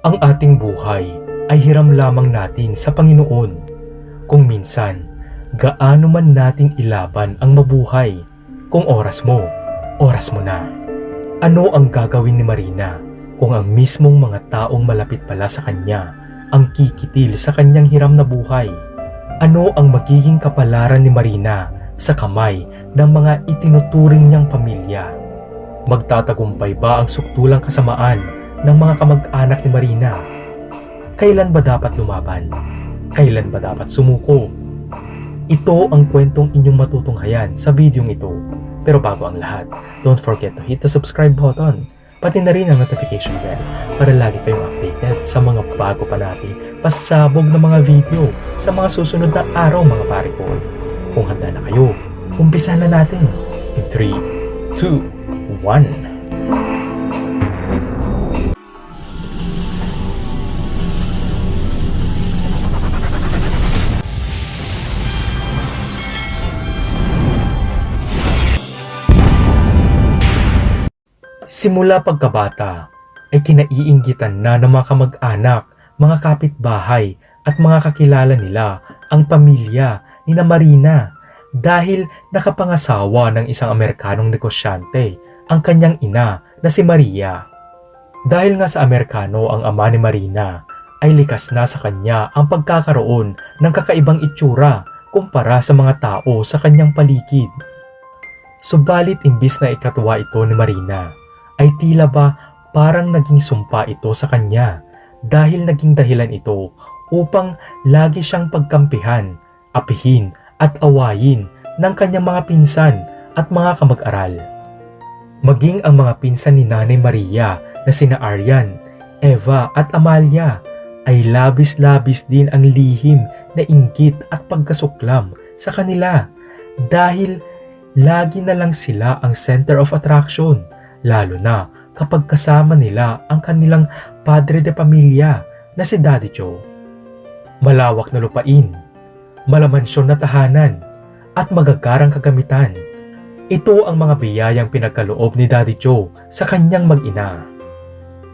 Ang ating buhay ay hiram lamang natin sa Panginoon. Kung minsan, gaano man nating ilaban ang mabuhay, kung oras mo na. Ano ang gagawin ni Marina kung ang mismong mga taong malapit pala sa kanya ang kikitil sa kanyang hiram na buhay? Ano ang magiging kapalaran ni Marina sa kamay ng mga itinuturing niyang pamilya? Magtatagumpay ba ang sukdulang kasamaan ng mga kamag-anak ni Marina? Kailan ba dapat lumaban? Kailan ba dapat sumuko? Ito ang kwentong inyong matutunghayan sa videong ito. Pero bago ang lahat, don't forget to hit the subscribe button, pati na rin ang notification bell para lagi kayong updated sa mga bago pa nating pasabog na mga video sa mga susunod na araw mga pare ko. Kung handa na kayo, umpisa na natin in 3, 2, 1. Simula pagkabata ay kinaiinggitan na ng mga kamag-anak, mga kapitbahay at mga kakilala nila ang pamilya ni Marina dahil nakapangasawa ng isang Amerikanong negosyante ang kanyang ina na si Maria. Dahil nga sa Amerikano ang ama ni Marina ay likas na sa kanya ang pagkakaroon ng kakaibang itsura kumpara sa mga tao sa kanyang paligid. Subalit imbis na ikatuwa ito ni Marina, ay tila ba parang naging sumpa ito sa kanya dahil naging dahilan ito upang lagi siyang pagkampihan, apihin at awayin ng kanyang mga pinsan at mga kamag-aral. Maging ang mga pinsan ni Nanay Maria na sina Arian, Eva at Amalia ay labis-labis din ang lihim na inggit at pagkasuklam sa kanila dahil lagi na lang sila ang center of attraction. Lalo na kapag kasama nila ang kanilang padre de pamilya na si Daddy Joe. Malawak na lupain, malamansyon na tahanan, at magagarang kagamitan. Ito ang mga biyayang pinagkaloob ni Daddy Joe sa kanyang mag-ina.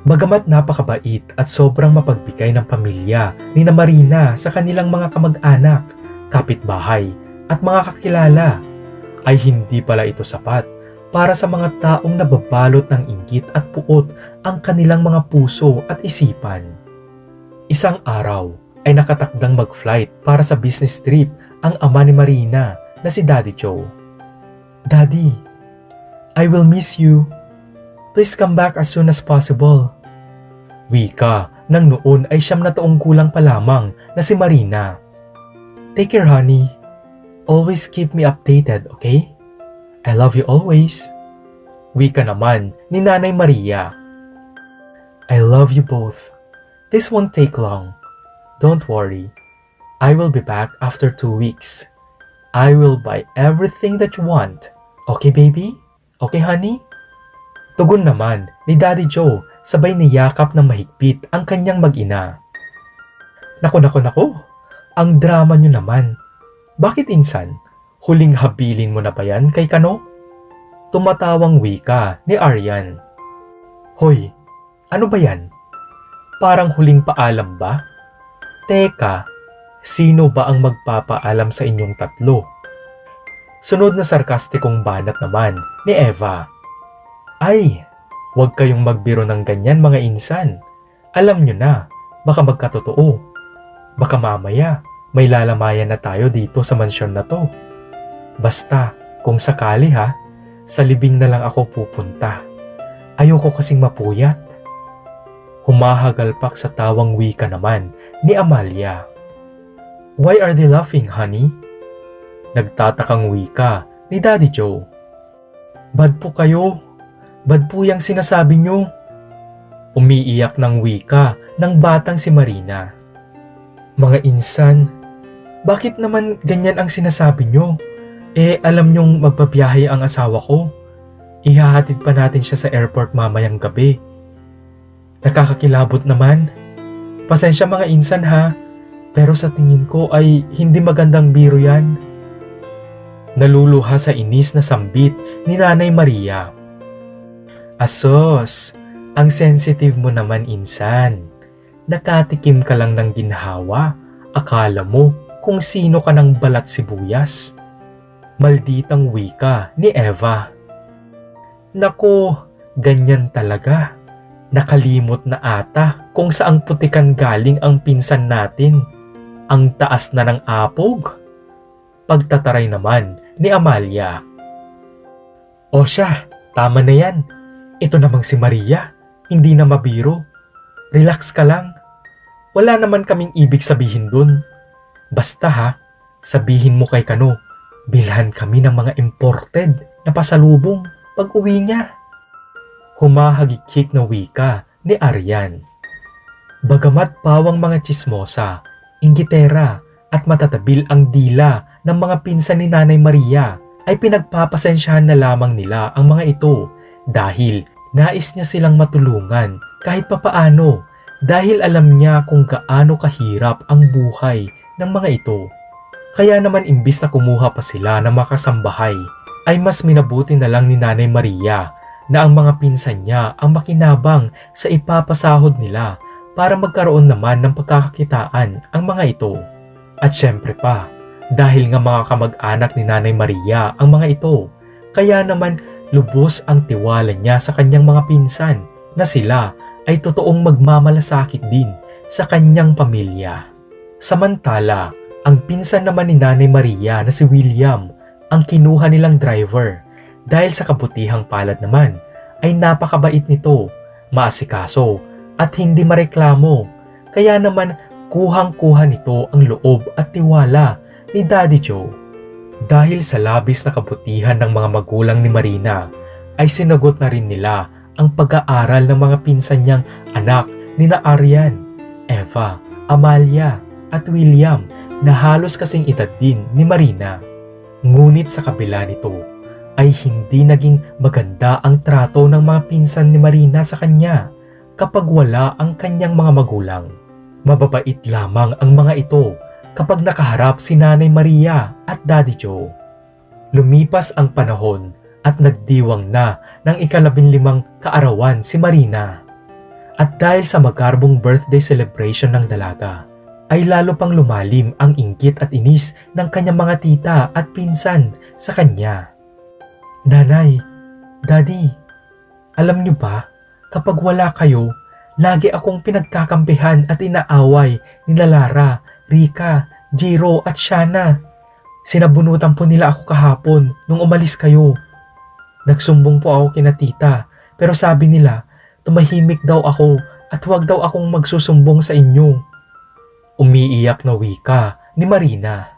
Bagamat napakabait at sobrang mapagbigay ng pamilya ni Marina sa kanilang mga kamag-anak, kapitbahay at mga kakilala, ay hindi pala ito sapat para sa mga taong nababalot ng inggit at puot ang kanilang mga puso at isipan. Isang araw ay nakatakdang mag-flight para sa business trip ang ama ni Marina na si Daddy Joe. "Daddy, I will miss you. Please come back as soon as possible." Wika nang noon ay 9 na taong gulang pa lamang na si Marina. "Take care, honey. Always keep me updated, okay? I love you always." Wika naman ni Nanay Maria. "I love you both. This won't take long. Don't worry. I will be back after 2 weeks. I will buy everything that you want. Okay, baby? Okay, honey?" Tugon naman ni Daddy Joe sabay niyakap ng mahigpit ang kanyang mag-ina. Naku, ang drama nyo naman. Bakit insan? Huling habilin mo na ba yan kay Kano? Tumatawang wika ni Arian. "Hoy, ano ba yan? Parang huling paalam ba? Teka, sino ba ang magpapaalam sa inyong tatlo?" Sunod na sarkastikong banat naman ni Eva. "Ay, huwag kayong magbiro ng ganyan mga insan. Alam nyo na, baka magkatotoo. Baka mamaya may lalamayan na tayo dito sa mansyon na to. Basta, kung sakali ha, sa libing na lang ako pupunta. Ayoko kasing mapuyat." Humahagalpak sa tawang wika naman ni Amalia. "Why are they laughing, honey?" Nagtatakang wika ni Daddy Joe. "Bad po kayo. Bad po yung sinasabi nyo." Umiiyak ng wika ng batang si Marina. "Mga insan, bakit naman ganyan ang sinasabi nyo? Alam nyong magbabiyahe ang asawa ko. Ihahatid pa natin siya sa airport mamayang gabi. Nakakakilabot naman. Pasensya mga insan ha, pero sa tingin ko ay hindi magandang biro yan." Naluluha sa inis na sambit ni Nanay Maria. "Asos, ang sensitive mo naman insan. nakatikim ka lang ng ginhawa, akala mo kung sino ka ng balat sibuyas. Malditang wika ni Eva. Nako, ganyan talaga. Nakalimot na ata kung saang putikan galing ang pinsan natin. Ang taas na ng apog. Pagtataray naman ni Amalia. O siya, tama na yan. Ito namang si Maria, hindi na mabiro. Relax ka lang. Wala naman kaming ibig sabihin dun. Basta ha, sabihin mo kay Kano, bilhan kami ng mga imported na pasalubong pag uwi niya. Humahagikik na wika ni Arian. Bagamat pawang mga tsismosa, inggitera at matatabil ang dila ng mga pinsan ni Nanay Maria, ay pinagpapasensyahan na lamang nila ang mga ito dahil nais niya silang matulungan kahit papaano dahil alam niya kung gaano kahirap ang buhay ng mga ito. Kaya naman imbis na kumuha pa sila ng makasambahay, ay mas minabuti na lang ni Nanay Maria na ang mga pinsan niya ang makinabang sa ipapasahod nila para magkaroon naman ng pagkakakitaan ang mga ito. At syempre pa, dahil nga mga kamag-anak ni Nanay Maria ang mga ito, kaya naman lubos ang tiwala niya sa kanyang mga pinsan na sila ay totoong magmamalasakit din sa kanyang pamilya. Samantala, ang pinsan naman ni Nanay Maria na si William ang kinuha nilang driver dahil sa kabutihang palad naman ay napakabait nito, maasikaso at hindi mareklamo. Kaya naman kuhang-kuha nito ang loob at tiwala ni Daddy Joe. Dahil sa labis na kabutihan ng mga magulang ni Marina, ay sinagot na rin nila ang pag-aaral ng mga pinsan niyang anak ni na Arian, Eva, Amalia at William na halos kasing edad din ni Marina. Ngunit sa kabila nito, ay hindi naging maganda ang trato ng mga pinsan ni Marina sa kanya kapag wala ang kanyang mga magulang. Mababait lamang ang mga ito kapag nakaharap si Nanay Maria at Daddy Joe. Lumipas ang panahon at nagdiwang na ng 15 kaarawan si Marina. At dahil sa magarbong birthday celebration ng dalaga, ay lalo pang lumalim ang inggit at inis ng kanyang mga tita at pinsan sa kanya. Nanay, Daddy, alam niyo ba, kapag wala kayo, lagi akong pinagkakampihan at inaaway ni Lara, Rika, Jiro at Shana. Sinabunutan po nila ako kahapon nung umalis kayo. Nagsumbong po ako kina tita pero sabi nila tumahimik daw ako at huwag daw akong magsusumbong sa inyo. Umiiyak na wika ni Marina.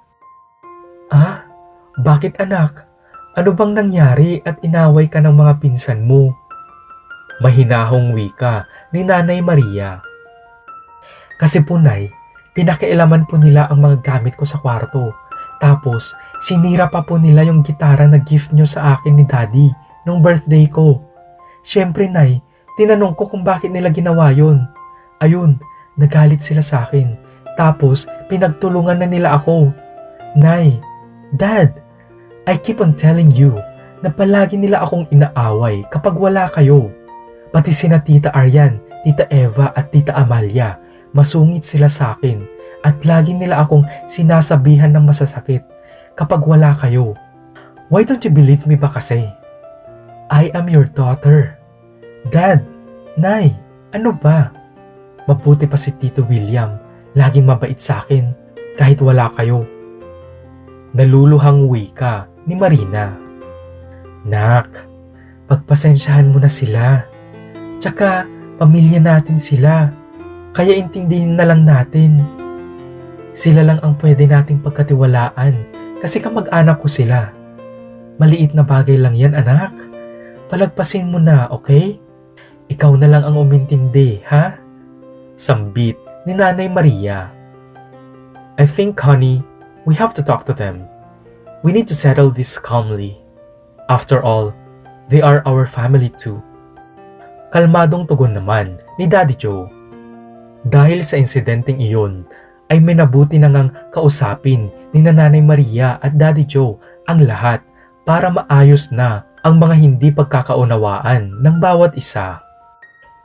Ah, bakit anak? Ano bang nangyari at inaway ka ng mga pinsan mo? Mahinahong wika ni Nanay Maria. Kasi po Nay, pinakialaman po nila ang mga gamit ko sa kwarto. Tapos, sinira pa po nila yung gitara na gift nyo sa akin ni Daddy nung birthday ko. Siyempre, Nay, tinanong ko kung bakit nila ginawa yun. Ayun, nagalit sila sa akin. Tapos, pinagtulungan na nila ako. Nay, Dad, I keep on telling you na palagi nila akong inaaway kapag wala kayo. Pati sina Tita Arian, Tita Eva at Tita Amalia, masungit sila sa akin at lagi nila akong sinasabihan ng masasakit kapag wala kayo. Why don't you believe me ba kasi? I am your daughter. Dad, Nay, ano ba? Mabuti pa si Tito William, laging mabait sa akin kahit wala kayo. Naluluhang wika ni Marina. Nak, pagpasensyahan mo na sila. Tsaka, pamilya natin sila. Kaya intindihin na lang natin. Sila lang ang pwede nating pagkatiwalaan kasi kamag-anak ko sila. Maliit na bagay lang yan, anak. Palagpasin mo na, okay? Ikaw na lang ang umintindi, ha? Sambit ni Nanay Maria. I think, honey, we have to talk to them. We need to settle this calmly. After all, they are our family too. Kalmadong tugon naman ni Daddy Joe. Dahil sa insidenteng iyon, ay minabuti na ngang kausapin ni Nanay Maria at Daddy Joe ang lahat para maayos na ang mga hindi pagkakaunawaan ng bawat isa.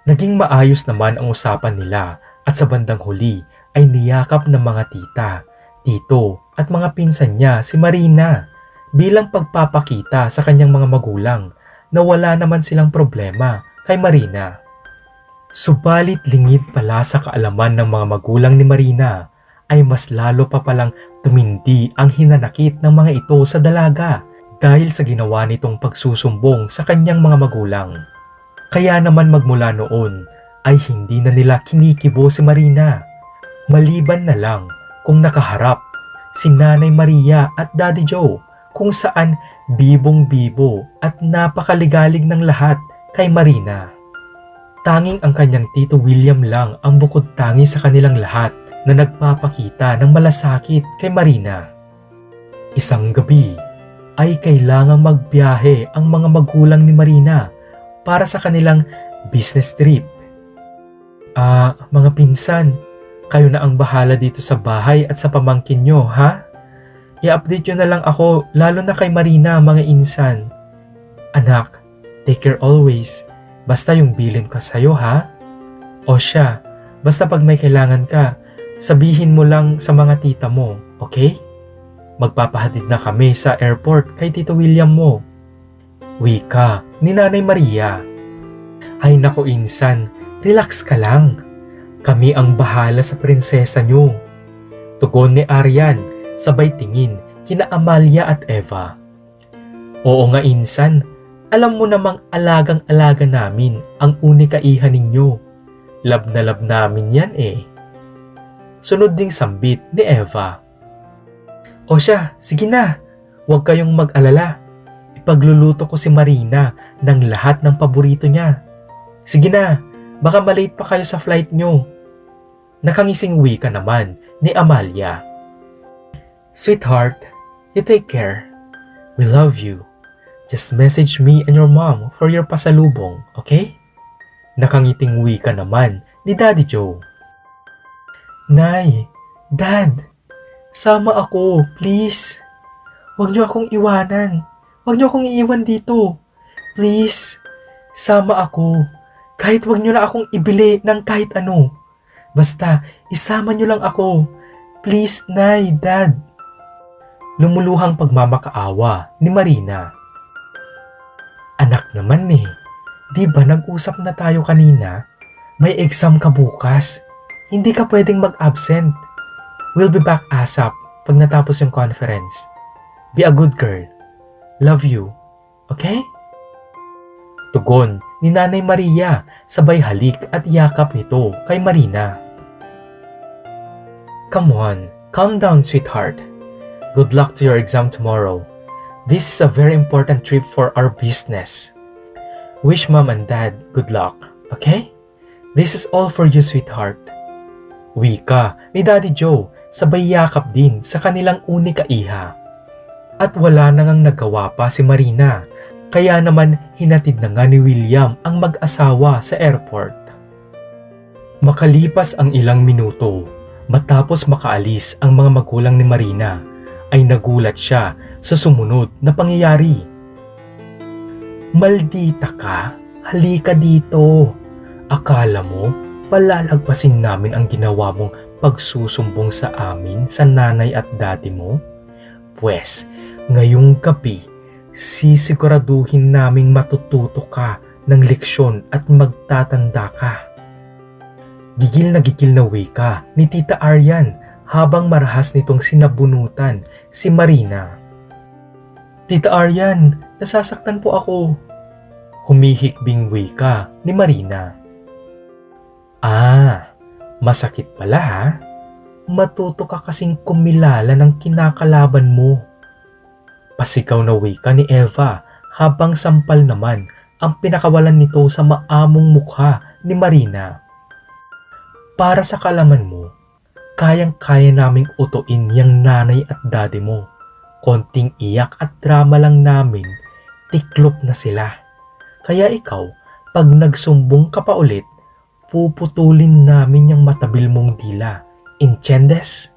Naging maayos naman ang usapan nila At sa bandang huli ay niyakap ng mga tita, tito at mga pinsan niya si Marina bilang pagpapakita sa kanyang mga magulang na wala naman silang problema kay Marina. Subalit lingid pala sa kaalaman ng mga magulang ni Marina ay mas lalo pa palang tumindi ang hinanakit ng mga ito sa dalaga dahil sa ginawa nitong pagsusumbong sa kanyang mga magulang. Kaya naman magmula noon ay hindi na nila kinikibo si Marina. Maliban na lang kung nakaharap si Nanay Maria at Daddy Joe kung saan bibong-bibo at napakaligalig ng lahat kay Marina. Tanging ang kanyang Tito William lang ang bukod tangi sa kanilang lahat na nagpapakita ng malasakit kay Marina. Isang gabi ay kailangang magbiyahe ang mga magulang ni Marina para sa kanilang business trip. Mga pinsan, kayo na ang bahala dito sa bahay at sa pamangkin nyo, ha? I-update nyo na lang ako, lalo na kay Marina, mga insan. Anak, take care always. Basta yung bilin ko sa'yo, ha? O siya, basta pag may kailangan ka, sabihin mo lang sa mga tita mo, okay? Magpapahatid na kami sa airport kay Tito William mo. Wika ni Nanay Maria. Ay nako insan, relax ka lang. Kami ang bahala sa prinsesa nyo. Tugon ni Aryan, sabay tingin kina Amalia at Eva. Oo nga insan, alam mo namang alagang-alaga namin ang unika iha ninyo. Love na love namin yan eh. Sunod ding sambit ni Eva. O siya, sige na, huwag kayong mag-alala. Ipagluluto ko si Marina ng lahat ng paborito niya. Sige na, baka malate pa kayo sa flight nyo. Nakangising wika naman ni Amalia. Sweetheart, you take care. We love you. Just message me and your mom for your pasalubong, okay? Nakangiting wika naman ni Daddy Joe. Nay, Dad, sama ako, please. Huwag niyo akong iwanan. Huwag niyo akong iiwan dito. Please, sama ako. Kahit huwag niyo na akong ibili ng kahit ano. Basta, isama niyo lang ako. Please, Nay, Dad. Lumuluhang pagmamakaawa ni Marina. Anak naman eh, di ba nag-usap na tayo kanina? May exam ka bukas. Hindi ka pwedeng mag-absent. We'll be back ASAP pag natapos yung conference. Be a good girl. Love you. Okay? Tugon ni Nanay Maria sabay halik at yakap nito kay Marina. Come on, calm down sweetheart. Good luck to your exam tomorrow. This is a very important trip for our business. Wish Mom and Dad good luck, okay? This is all for you, sweetheart. Wika ni Daddy Joe sabay yakap din sa kanilang unika iha. At wala na ngang nagawa pa si Marina, kaya naman hinatid na nga ni William ang mag-asawa sa airport. Makalipas ang ilang minuto, matapos makaalis ang mga magulang ni Marina, ay nagulat siya sa sumunod na pangyayari. Maldita ka, halika dito. Akala mo, palalagpasin namin ang ginawa mong pagsusumbong sa amin sa nanay at daddy mo? Pwes, ngayong gabi, sisiguraduhin naming matututo ka ng leksyon at magtatanda ka. Gigil na wika ni Tita Aryan habang marahas nitong sinabunutan si Marina. Tita Aryan, nasasaktan po ako. Humihikbing wika ni Marina. Masakit pala ha? Matuto ka kasing kumilala ng kinakalaban mo. Pasigaw na wika ni Eva habang sampal naman ang pinakawalan nito sa maamong mukha ni Marina. Para sa kalaman mo, kayang-kaya naming utuin yang nanay at daddy mo. Konting iyak at drama lang namin, tiklop na sila. Kaya ikaw, pag nagsumbong ka pa ulit, puputulin namin yung matabil mong dila. Inchendes?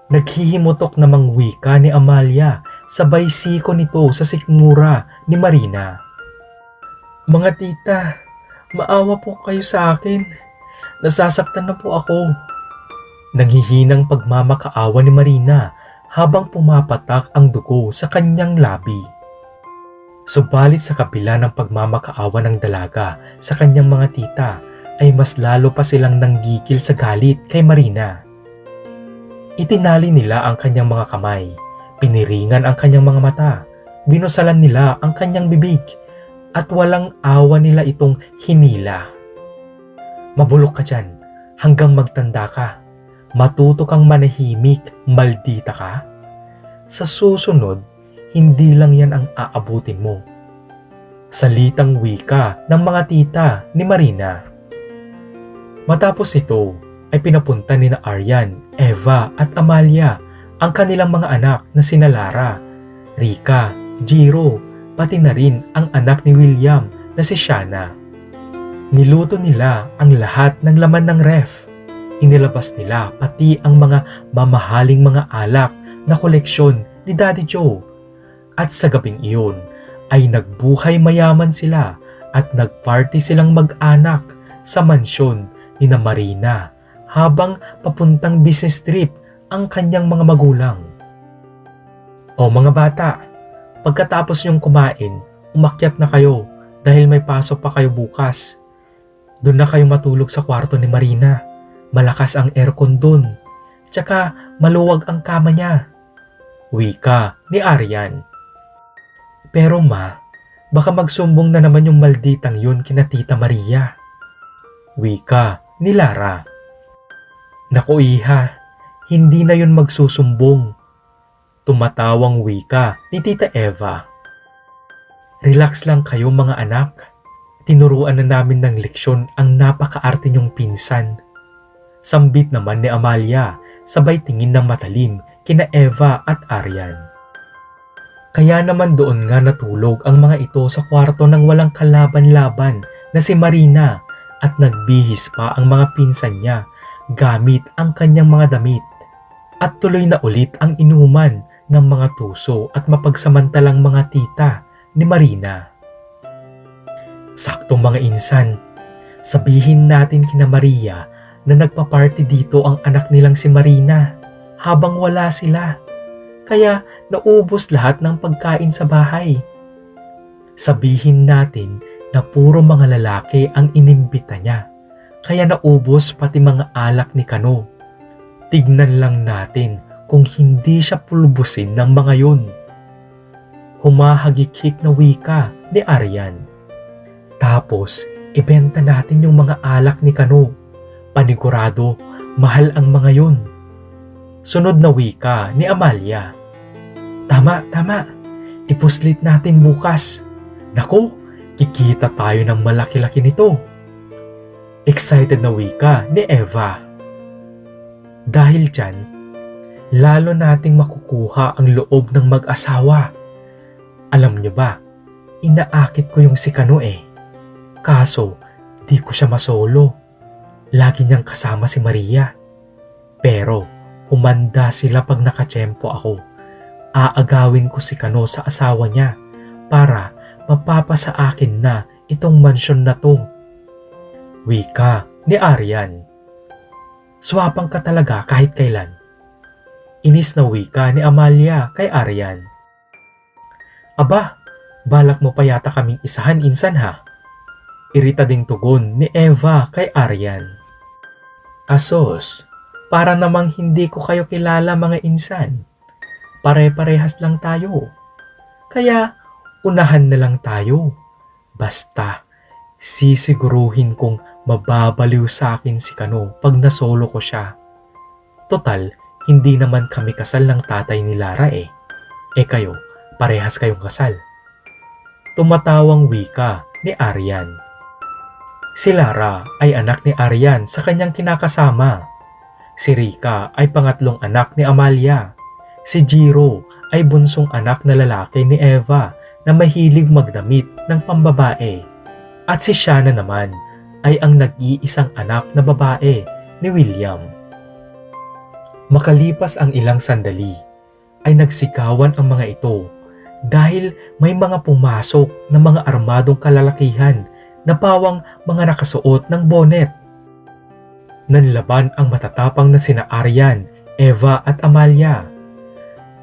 Naghihimutok namang wika ni Amalia sabay siko nito sa sikmura ni Marina. Mga tita, maawa po kayo sa akin. Nasasaktan na po ako. Nanghihinang pagmamakaawa ni Marina habang pumapatak ang dugo sa kanyang labi. Subalit sa kabila ng pagmamakaawa ng dalaga sa kanyang mga tita ay mas lalo pa silang nanggigil sa galit kay Marina. Itinali nila ang kanyang mga kamay, piniringan ang kanyang mga mata, binusalan nila ang kanyang bibig at walang awa nila itong hinila. Mabulok ka dyan hanggang magtanda ka. Matuto kang manahimik, maldita ka. Sa susunod, hindi lang yan ang aabutin mo. Salitang wika ng mga tita ni Marina. Matapos ito ay pinapunta ni na Aryan, Eva at Amalia ang kanilang mga anak na sina Lara, Rika, Jiro, pati na rin ang anak ni William na si Shana. Niluto nila ang lahat ng laman ng ref. Inilabas nila pati ang mga mamahaling mga alak na koleksyon ni Daddy Joe. At sa gabing iyon ay nagbuhay mayaman sila at nagparty silang mag-anak sa mansyon ni na Marina habang papuntang business trip ang kanyang mga magulang. O mga bata, pagkatapos niyong kumain, umakyat na kayo dahil may pasok pa kayo bukas. Doon na kayo matulog sa kwarto ni Marina. Malakas ang aircon dun, tsaka maluwag ang kama niya. Wika ni Aryan. Pero ma, baka magsumbong na naman yung malditang yun kina Tita Maria. Wika ni Lara. Naku iha, hindi na yun magsusumbong. Tumatawang wika ni Tita Eva. Relax lang kayo mga anak. Tinuruan na namin ng leksyon ang napakaarte niyong pinsan. Sambit naman ni Amalia, sabay tingin ng matalim kina Eva at Aryan. Kaya naman doon nga natulog ang mga ito sa kwarto ng walang kalaban-laban na si Marina at nagbihis pa ang mga pinsan niya gamit ang kanyang mga damit. At tuloy na ulit ang inuman ng mga tuso at mapagsamantalang mga tita ni Marina. Saktong mga insan, sabihin natin kina Maria na nagpa-party dito ang anak nilang si Marina habang wala sila. Kaya naubos lahat ng pagkain sa bahay. Sabihin natin na puro mga lalaki ang inimbita niya. Kaya naubos pati mga alak ni Kano. Tignan lang natin kung hindi siya pulbusin ng mga yun. Humahagikik na wika ni Aryan. Tapos, ibenta natin yung mga alak ni Kano. Panigurado, mahal ang mga yun. Sunod na wika ni Amalia. Tama. Ipuslit natin bukas. Naku, kikita tayo ng malaki-laki nito. Excited na wika ni Eva. Dahil dyan, lalo nating makukuha ang loob ng mag-asawa. Alam niyo ba, inaakit ko yung si Kano eh. Kaso, di ko siya masolo. Lagi niyang kasama si Maria. Pero humanda sila pag nakatsyempo ako. Aagawin ko si Kano sa asawa niya para mapapasa akin na itong mansyon na to. Wika ni Aryan. Swapang ka talaga kahit kailan. Inis na wika ni Amalia kay Aryan. Aba, balak mo pa yata kaming isahan insan ha? Irita ding tugon ni Eva kay Aryan. Asos, para namang hindi ko kayo kilala mga insan. Pare-parehas lang tayo. Kaya unahan na lang tayo. Basta, sisiguruhin kong mababaliw sa akin si Kano pag nasolo ko siya. Total, hindi naman kami kasal ng tatay ni Lara eh. Kayo, parehas kayong kasal. Tumatawang wika ni Aryan. Si Lara ay anak ni Aryan sa kanyang kinakasama. Si Rika ay pangatlong anak ni Amalia. Si Jiro ay bunsong anak na lalaki ni Eva na mahilig magdamit ng pambabae. At si Shana naman ay ang nag-iisang anak na babae ni William. Makalipas ang ilang sandali ay nagsigawan ang mga ito dahil may mga pumasok na mga armadong kalalakihan na pawang mga nakasuot ng bonnet. Nanlaban ang matatapang na sina Aryan, Eva at Amalia.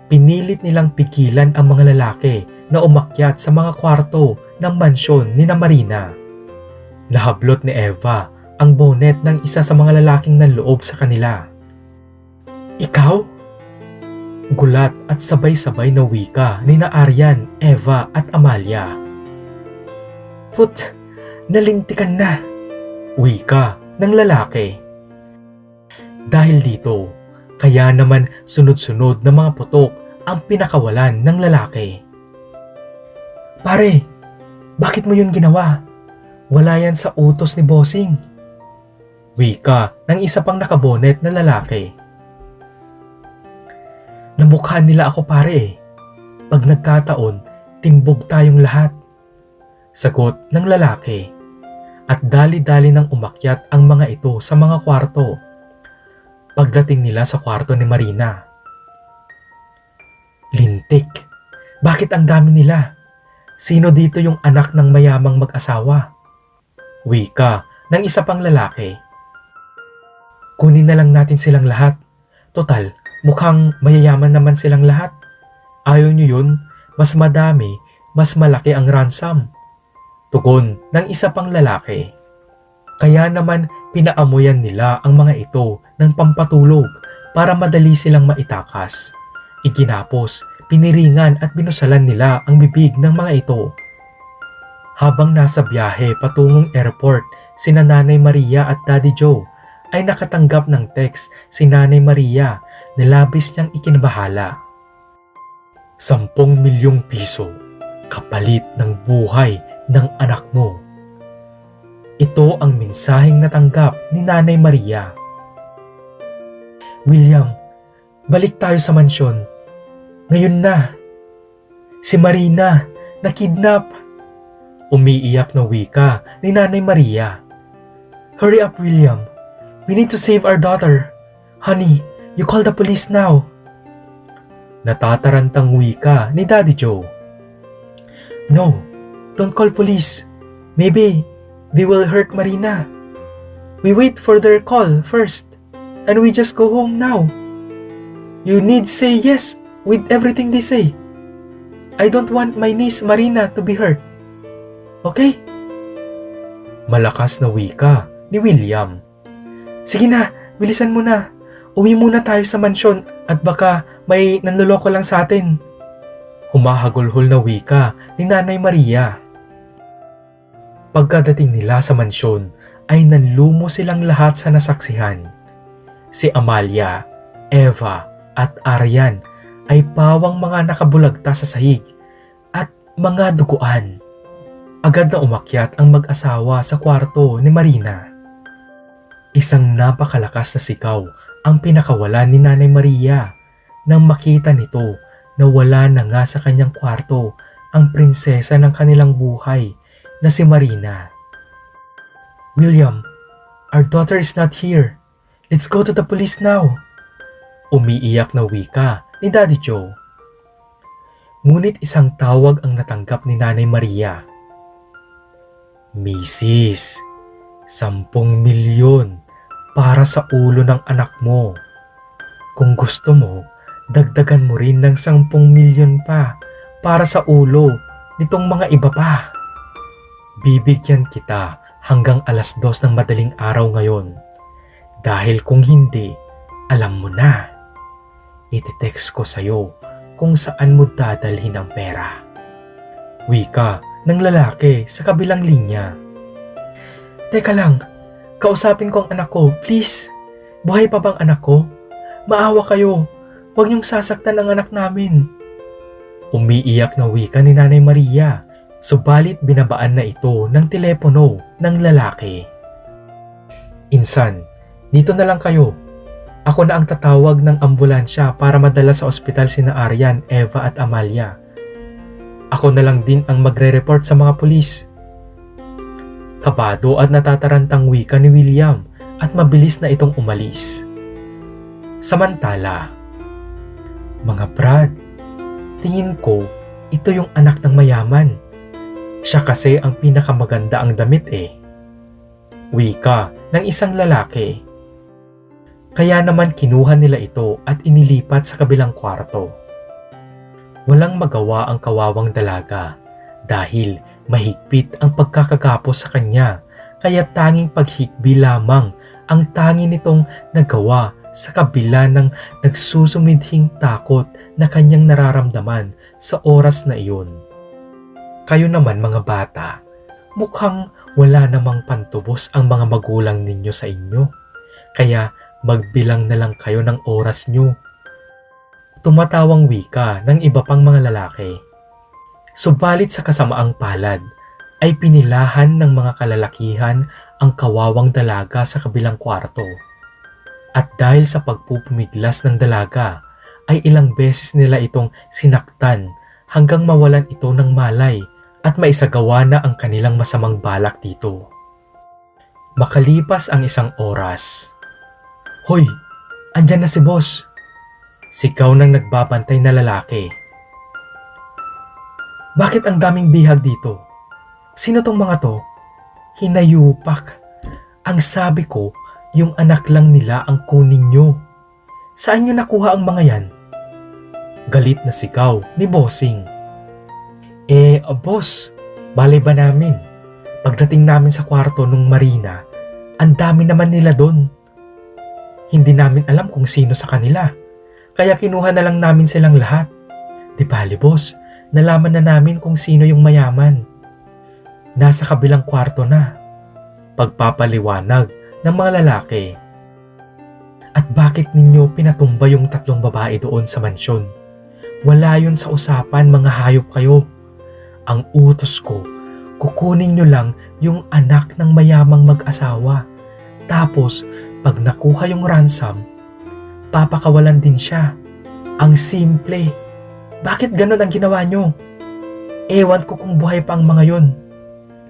Pinilit nilang pigilan ang mga lalaki na umakyat sa mga kwarto ng mansyon ni Marina. Nahablot ni Eva ang bonnet ng isa sa mga lalaking nanloob sa kanila. "Ikaw?" Gulat at sabay-sabay na wika ni Aryan, Eva at Amalia. "Put, nalintikan na," wika ng lalaki. Dahil dito, kaya naman sunod-sunod na mga putok ang pinakawalan ng lalaki. "Pare, bakit mo yun ginawa? Wala yan sa utos ni Bossing," wika ng isa pang nakabonet na lalaki. "Namukhaan nila ako pare eh. Pag nagkataon, timbog tayong lahat," sagot ng lalaki. At dali-dali nang umakyat ang mga ito sa mga kwarto. Pagdating nila sa kwarto ni Marina, "Lintik, bakit ang dami nila? Sino dito yung anak ng mayamang mag-asawa?" wika ng isa pang lalaki. "Kunin na lang natin silang lahat. Total, mukhang mayayaman naman silang lahat. Ayaw nyo yun? Mas madami, mas malaki ang ransom," tugon ng isa pang lalaki. Kaya naman pinaamuyan nila ang mga ito ng pampatulog para madali silang maitakas. Iginapos, piniringan at binusalan nila ang bibig ng mga ito. Habang nasa biyahe patungong airport, sina Nanay Maria at Daddy Joe ay nakatanggap ng text si Nanay Maria na labis niyang ikinabahala. 10 milyong piso, kapalit ng buhay ng anak mo. Ito ang mensaheng natanggap ni Nanay Maria. "William, balik tayo sa mansyon. Ngayon na. Si Marina, nakidnap," umiiyak na wika ni Nanay Maria. "Hurry up, William. We need to save our daughter. Honey, you call the police now." Natatarantang wika ni Daddy Joe. "No, don't call police. Maybe they will hurt Marina. We wait for their call first, and we just go home now. You need say yes with everything they say. I don't want my niece Marina to be hurt. Okay?" Malakas na wika ni William. "Sige na, bilisan mo na. Uwi muna tayo sa mansyon at baka may nanloloko lang sa atin." Humahagulhol na wika ni Nanay Maria. Pagkadating nila sa mansyon ay nanlumo silang lahat sa nasaksihan. Si Amalia, Eva at Aryan ay pawang mga nakabulagta sa sahig at mga duguan. Agad na umakyat ang mag-asawa sa kwarto ni Marina. Isang napakalakas na sigaw ang pinakawalan ni Nanay Maria nang makita nito na wala na nga sa kanyang kwarto ang prinsesa ng kanilang buhay na si Marina. "William, our daughter is not here. Let's go to the police now," umiiyak na wika ni Daddy Joe. Ngunit isang tawag ang natanggap ni Nanay Maria. "Mrs., 10 milyon para sa ulo ng anak mo. Kung gusto mo, dagdagan mo rin ng 10 milyon pa para sa ulo nitong mga iba pa. Bibigyan kita hanggang 2:00 ng madaling araw ngayon. Dahil kung hindi, alam mo na. Iti-text ko sa'yo kung saan mo dadalhin ang pera." Wika ng lalaki sa kabilang linya. "Teka lang, kausapin ko ang anak ko, please. Buhay pa bang anak ko? Maawa kayo, huwag niyong sasaktan ang anak namin." Umiiyak na wika ni Nanay Maria. Subalit binabaan na ito ng telepono ng lalaki. "Insan, dito na lang kayo. Ako na ang tatawag ng ambulansya para madala sa ospital sina Aryan, Eva at Amalia. Ako na lang din ang magre-report sa mga pulis." Kabado at natatarantang wika ni William at mabilis na itong umalis. Samantala, "Mga Brad, tingin ko ito yung anak ng mayaman. Siya kasi ang pinakamaganda ang damit eh," wika ng isang lalaki. Kaya naman kinuha nila ito at inilipat sa kabilang kwarto. Walang magawa ang kawawang dalaga dahil mahigpit ang pagkakagapos sa kanya, kaya tanging paghikbi lamang ang tangi nitong nagawa sa kabila ng nagsusumidhing takot na kanyang nararamdaman sa oras na iyon. Kayo naman mga bata, mukhang wala namang pantubos ang mga magulang ninyo sa inyo, kaya magbilang na lang kayo ng oras nyo. Tumatawang wika ng iba pang mga lalaki. Subalit sa kasamaang palad ay pinilahan ng mga kalalakihan ang kawawang dalaga sa kabilang kwarto. At dahil sa pagpupumiglas ng dalaga ay ilang beses nila itong sinaktan hanggang mawalan ito ng malay at maisagawa na ang kanilang masamang balak dito. Makalipas ang isang oras. "Hoy! Andyan na si boss!" Sigaw ng nagbabantay na lalaki. "Bakit ang daming bihag dito? Sino tong mga to? Hinayupak. Ang sabi ko, yung anak lang nila ang kunin nyo. Saan nyo nakuha ang mga yan?" Galit na sigaw ni Bossing. Boss, balay ba namin? Pagdating namin sa kwarto nung Marina, ang dami naman nila doon. Hindi namin alam kung sino sa kanila, kaya kinuha na lang namin silang lahat. Di bali boss, nalaman na namin kung sino yung mayaman. Nasa kabilang kwarto na. Pagpapaliwanag ng mga lalaki. At bakit ninyo pinatumba yung 3 babae doon sa mansyon? Wala yun sa usapan, mga hayop kayo. Ang utos ko, kukunin nyo lang yung anak ng mayamang mag-asawa. Tapos, pag nakuha yung ransom, papakawalan din siya. Ang simple. Bakit ganun ang ginawa nyo? Ewan ko kung buhay pa ang mga yon.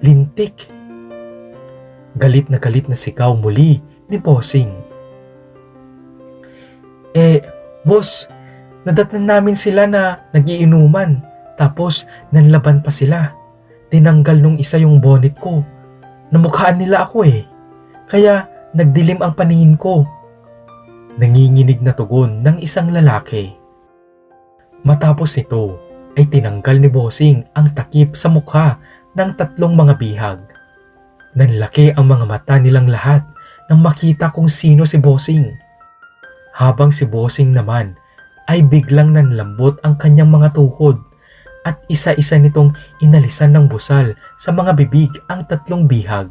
Lintik. Galit na sigaw muli ni Bossing. Boss, nadatnan namin sila na nagiinuman. Tapos nanlaban pa sila. Tinanggal nung isa yung bonnet ko. Namukhaan nila ako Kaya nagdilim ang paningin ko. Nanginginig na tugon ng isang lalaki. Matapos ito ay tinanggal ni Bossing ang takip sa mukha ng 3 mga bihag. Nanlaki ang mga mata nilang lahat nang makita kung sino si Bossing. Habang si Bossing naman ay biglang nanlambot ang kanyang mga tuhod at isa-isa nitong inalisan ng busal sa mga bibig ang 3 bihag.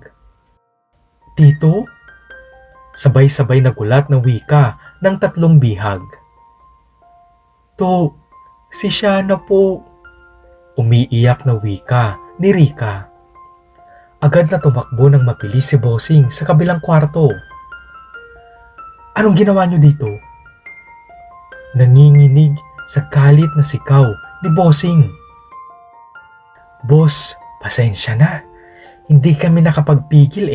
"Tito?" Sabay-sabay nagulat na wika ng 3 bihag. "To, si Shana po." Umiiyak na wika ni Rika. Agad na tumakbo ng mabilis si Bossing sa kabilang kwarto. "Anong ginawa niyo dito?" Nanginginig sa galit na sigaw ni Bossing. "Boss, pasensya na. Hindi kami nakapagpigil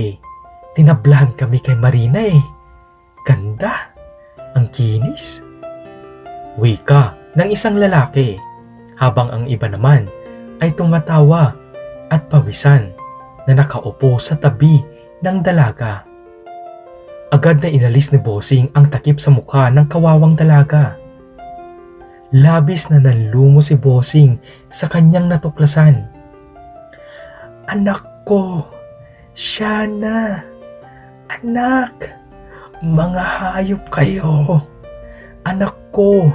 Tinablahan kami kay Marina Ganda. Ang kinis." Wika ng isang lalaki, habang ang iba naman ay tumatawa at pawisan na nakaupo sa tabi ng dalaga. Agad na inalis ni Bossing ang takip sa mukha ng kawawang dalaga. Labis na nanlumo si Bossing sa kanyang natuklasan. "Anak ko, Shana, anak, mga hayop kayo. Anak ko,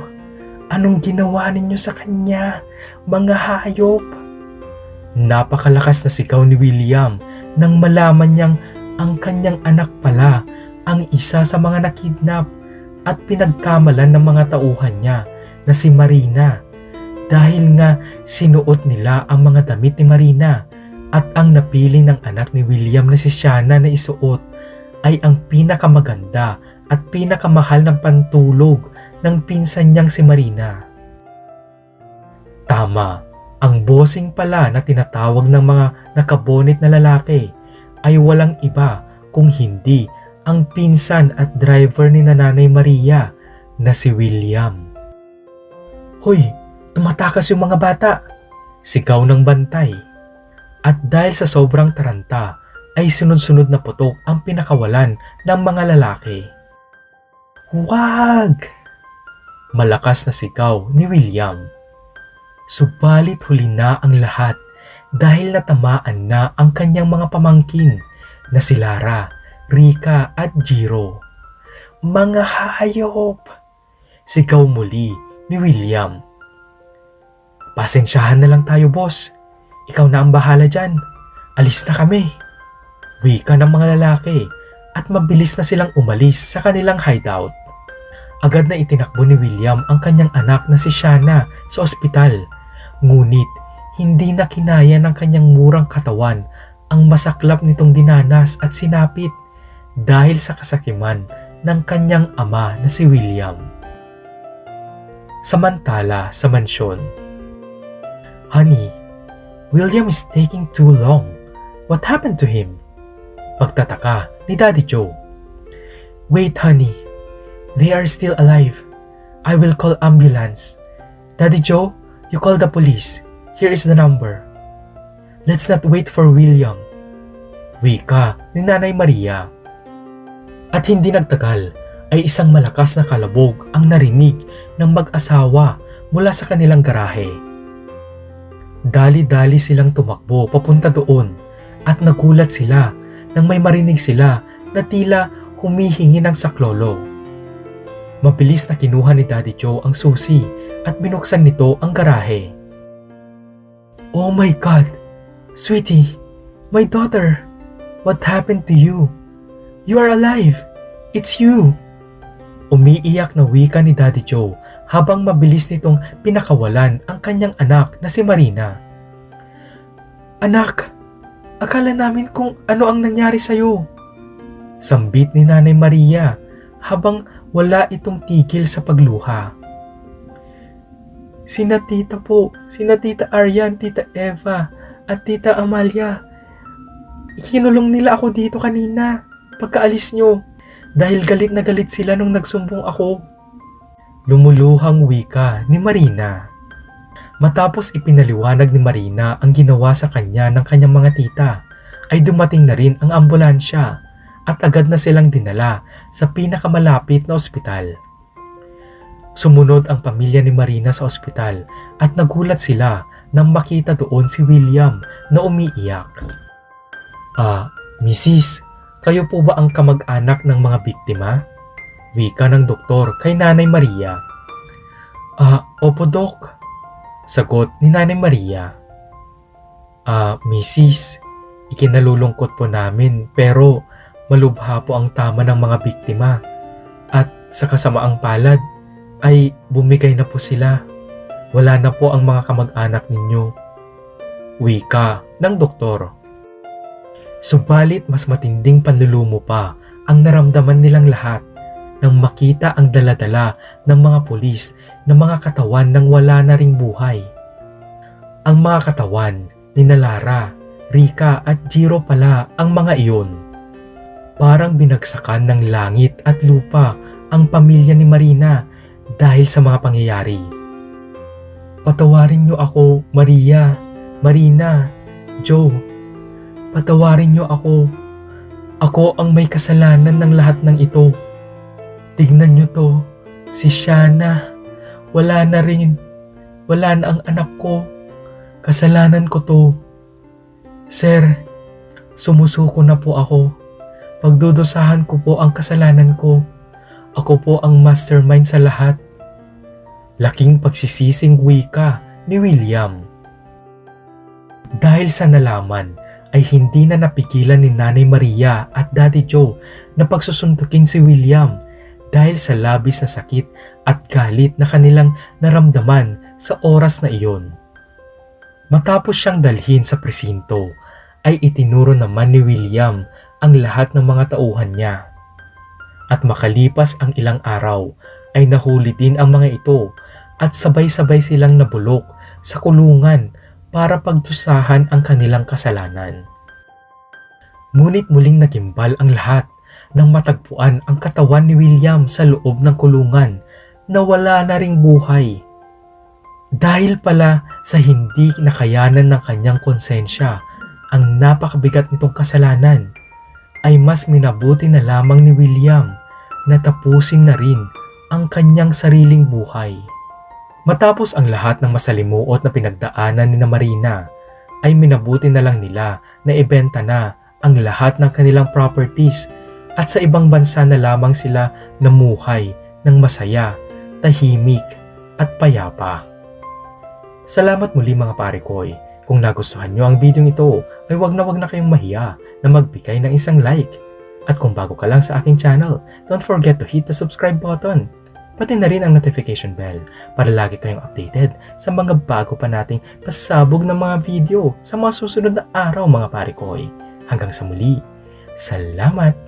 anong ginawa ninyo sa kanya, mga hayop?" Napakalakas na sigaw ni William nang malaman niyang ang kanyang anak pala ang isa sa mga nakidnap at pinagkamalan ng mga tauhan niya na si Marina, dahil nga sinuot nila ang mga damit ni Marina. At ang napili ng anak ni William na si Shana na isuot ay ang pinakamaganda at pinakamahal ng pantulog ng pinsan niyang si Marina. Tama, ang Bossing pala na tinatawag ng mga nakabonet na lalaki ay walang iba kung hindi ang pinsan at driver ni Nanay Maria na si William. "Hoy, tumatakas yung mga bata!" Sigaw ng bantay. At dahil sa sobrang taranta ay sunod-sunod na putok ang pinakawalan ng mga lalaki. Wag! Malakas na sigaw ni William. Subalit huli na ang lahat dahil natamaan na ang kanyang mga pamangkin na si Lara, Rika at Jiro. Mga hayop! Sigaw muli ni William. Pasensyahan na lang tayo, boss. Ikaw na ang bahala dyan. Alis na kami. Wika ng mga lalaki at mabilis na silang umalis sa kanilang hideout. Agad na itinakbo ni William ang kanyang anak na si Shanna sa ospital. Ngunit hindi na kinaya ng kanyang murang katawan ang masaklap nitong dinanas at sinapit dahil sa kasakiman ng kanyang ama na si William. Samantala sa mansyon. Honey, William is taking too long. What happened to him? Pagtataka ni Daddy Joe. Wait, honey. They are still alive. I will call ambulance. Daddy Joe, you call the police. Here is the number. Let's not wait for William. Wika ni Nanay Maria. At hindi nagtagal ay isang malakas na kalabog ang narinig ng mag-asawa mula sa kanilang garahe. Dali-dali silang tumakbo papunta doon at nagulat sila nang may marinig sila na tila humihingi ng saklolo. Mabilis na kinuha ni Daddy Joe ang susi at binuksan nito ang garahe. Oh my God! Sweetie! My daughter! What happened to you? You are alive! It's you! Umiiyak na wika ni Daddy Joe habang mabilis nitong pinakawalan ang kanyang anak na si Marina. Anak! Akala namin kung ano ang nangyari sa'yo. Sambit ni Nanay Maria habang wala itong tigil sa pagluha. Sina Tita po, sina Tita Arian, Tita Eva at Tita Amalia. Ikinulong nila ako dito kanina pagkaalis nyo dahil galit na galit sila nung nagsumbong ako. Lumuluhang wika ni Marina. Matapos ipinaliwanag ni Marina ang ginawa sa kanya ng kanyang mga tita, ay dumating na rin ang ambulansya at agad na silang dinala sa pinakamalapit na ospital. Sumunod ang pamilya ni Marina sa ospital at nagulat sila nang makita doon si William na umiiyak. Mrs., kayo po ba ang kamag-anak ng mga biktima? Wika ng doktor kay Nanay Maria. Opo, Dok. Sagot ni Nanay Maria. Mrs., ikinalulungkot po namin pero malubha po ang tama ng mga biktima at sa kasamaang palad ay bumigay na po sila. Wala na po ang mga kamag-anak ninyo. Wika ng doktor. Subalit mas matinding panlulumo pa ang naramdaman nilang lahat nang makita ang daladala ng mga pulis na mga katawan nang wala na ring buhay. Ang mga katawan ni Lara, Rika at Jiro pala ang mga iyon. Parang binagsakan ng langit at lupa ang pamilya ni Marina dahil sa mga pangyayari. Patawarin niyo ako, Maria, Marina, Joe. Patawarin niyo ako. Ako ang may kasalanan ng lahat ng ito. Tignan niyo to, si Shanna. Wala na rin. Wala na ang anak ko. Kasalanan ko to. Sir, sumusuko na po ako. Pagdudusahan ko po ang kasalanan ko. Ako po ang mastermind sa lahat. Laking pagsisising wika ni William. Dahil sa nalaman, ay hindi na napigilan ni Nanay Maria at Daddy Joe na pagsusuntukin si William dahil sa labis na sakit at galit na kanilang naramdaman sa oras na iyon. Matapos siyang dalhin sa presinto, ay itinuro naman ni William ang lahat ng mga tauhan niya. At makalipas ang ilang araw, ay nahuli din ang mga ito at sabay-sabay silang nabulok sa kulungan para pagdusahan ang kanilang kasalanan. Ngunit muling nagimbal ang lahat nang matagpuan ang katawan ni William sa loob ng kulungan na wala na ring buhay. Dahil pala sa hindi nakayanan ng kanyang konsensya ang napakabigat nitong kasalanan, ay mas minabuti na lamang ni William natapusin na rin ang kanyang sariling buhay. Matapos ang lahat ng masalimuot na pinagdaanan ni Marina, ay minabuti na lang nila na ibenta na ang lahat ng kanilang properties at sa ibang bansa na lamang sila namuhay ng masaya, tahimik at payapa. Salamat muli mga pare koy. Kung nagustuhan nyo ang video ito ay wag na kayong mahiya na magbigay ng isang like. At kung bago ka lang sa aking channel, don't forget to hit the subscribe button. Pati na rin ang notification bell para lagi kayong updated sa mga bago pa nating pasabog na mga video sa mga susunod na araw mga pare koy. Hanggang sa muli, salamat!